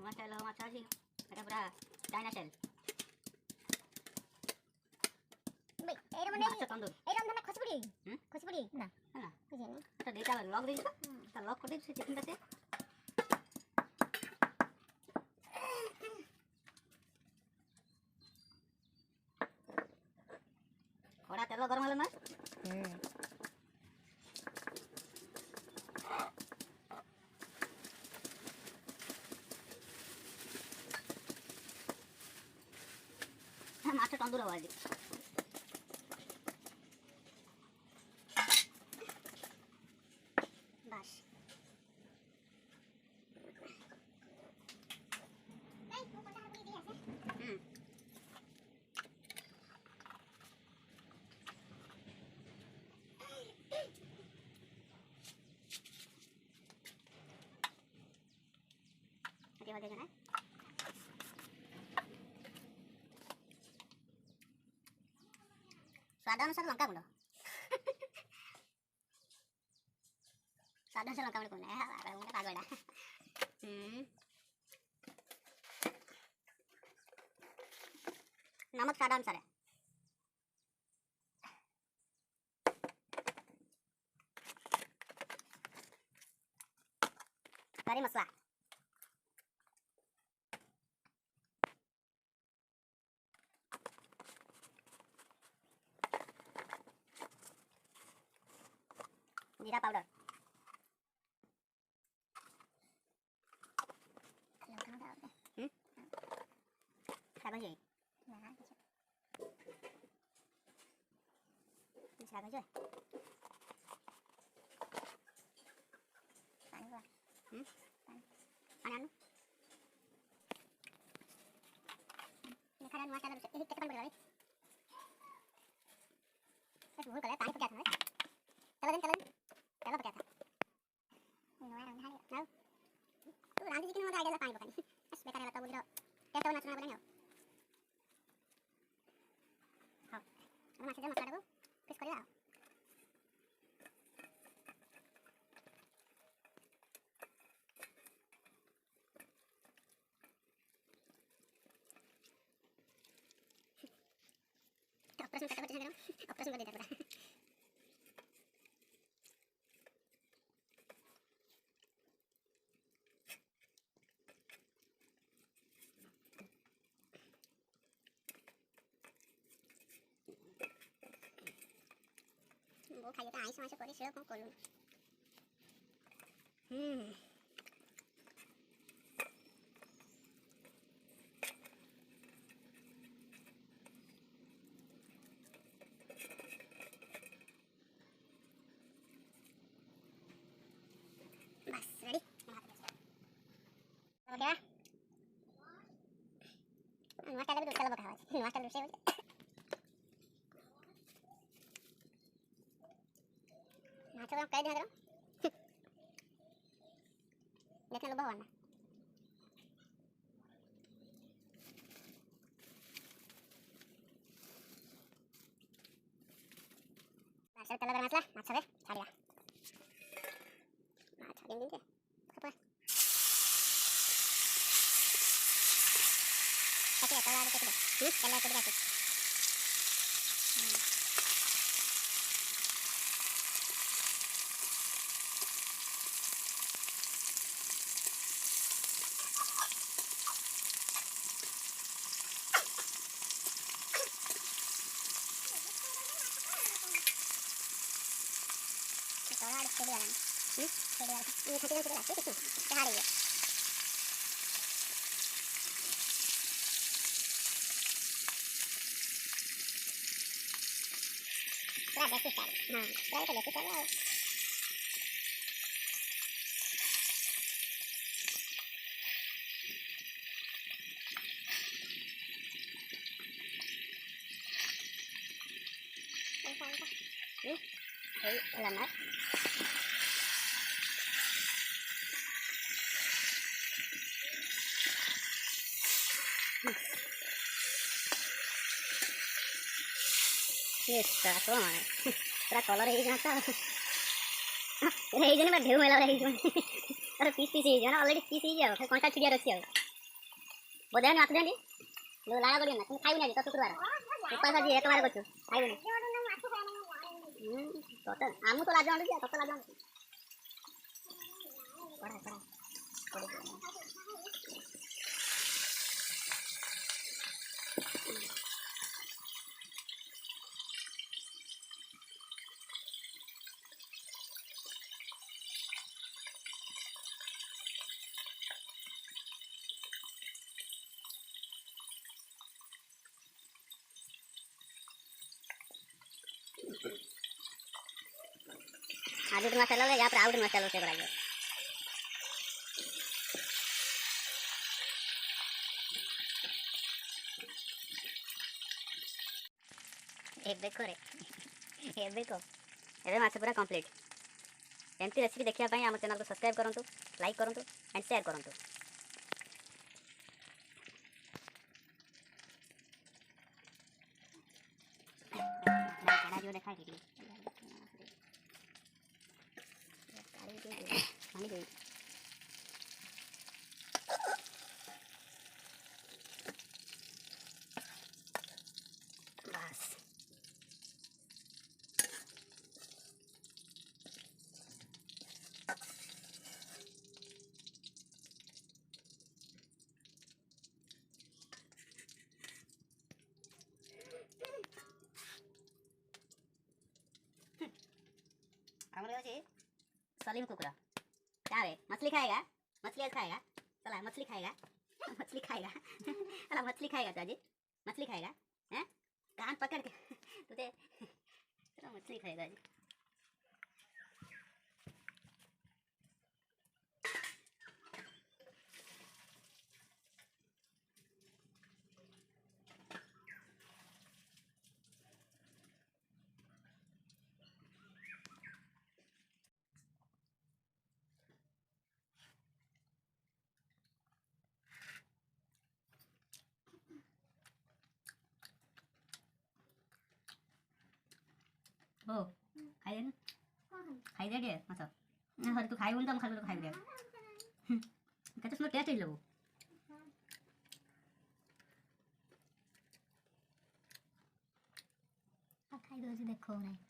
ନୂଆ ଷ୍ଟାଇଲ୍ ମାଛ ଅଛି, ଏଇଟା ପୁରା ଚାଇନା ଷ୍ଟାଇଲ୍ ମାଛ ତନ୍ଦୁର। ନା ହେଲା এটা দুইটা লক দিয়েছি তো, তা লক করে দিয়েছি চিকেনটাতে। কড়া তেল গরম হলো না, মাছ তন্দুর হওয়া যায়। বাস हो जाएगा ना। स्वाद अनुसार लंका गुंड स्वाद अनुसार लंका गुंड है पागड़ा। नमक स्वाद अनुसार है। करी मसाला जीरा पाउडर चलो क्या था तू रांधी चिकन मध्ये आयडियाला पाणी बघानी बस बेकार आहे बुजरा त्याचा नाचना बघानी हो अब मासे मसाला को फिश करिया ऑपरेशन करते बच्चे करो ऑपरेशन कर देता पूरा वो खाइए तो आइस माइस करी से कौन करूँ बस रेडी ओके नमस्कार भी दूसरा बता नमस्कार दूसरे माछो कह दे करो देखने लो भगवान माछो तेल गरम मसला माछो रे छाड़िया माछो दिन दिन खपा कटिया तला रे कटिया तेल कटिया तोड़ा के दिया ना ये खाती है कितना कितना क्या रही है पूरा बेसिक है हां पूरा तो बेसिक है lama yes तो पूरा कलर है जाता है ये जने में ढेर मेला रही जो अरे पीस पीस ही जो ना ऑलरेडी पीस ही जाओ कौन सा छिड़िया रखी है ବୋଧେ ନାଚ ଦେନି ଲାଳ ଗଡ଼ି ନା ତୁମେ ଖାଇବୁ ନା ତ ଶୁକ୍ରବାର ଉପାସ ଆଜି ଏକ ବାର କରୁଛୁ ଖାଇବୁନି ତତେ ଆମକୁ ତ ଲାଜ ଆଣୁଛି ତତେ ଲାଜ ଆଣୁଛି ପଢ଼ା आज एक मसाला ले या पर आउट मसाला से बड़ा गया ए देखो रे ए देखो एबे माछ पूरा कंप्लीट एमती रेसिपी देखिया पई हम चैनल को सब्सक्राइब करंतु लाइक करंतु एंड शेयर करंतु कड़ा जो देखा कि पानी दे बस हमरे अच्छे सलीम कुकरा क्या है मछली खाएगा मछली आज खाएगा चला मछली खाएगा मछली खाएगा चला मछली खाएगा तो आज मछली खाएगा हैं कान पकड़ के तुझे चलो मछली खाएगा आज ओ खाई दे खाई दे मत हर तू खाई तो खाली तो खाई दे कते सुंदर टेस्ट लो खाई दो देखो नहीं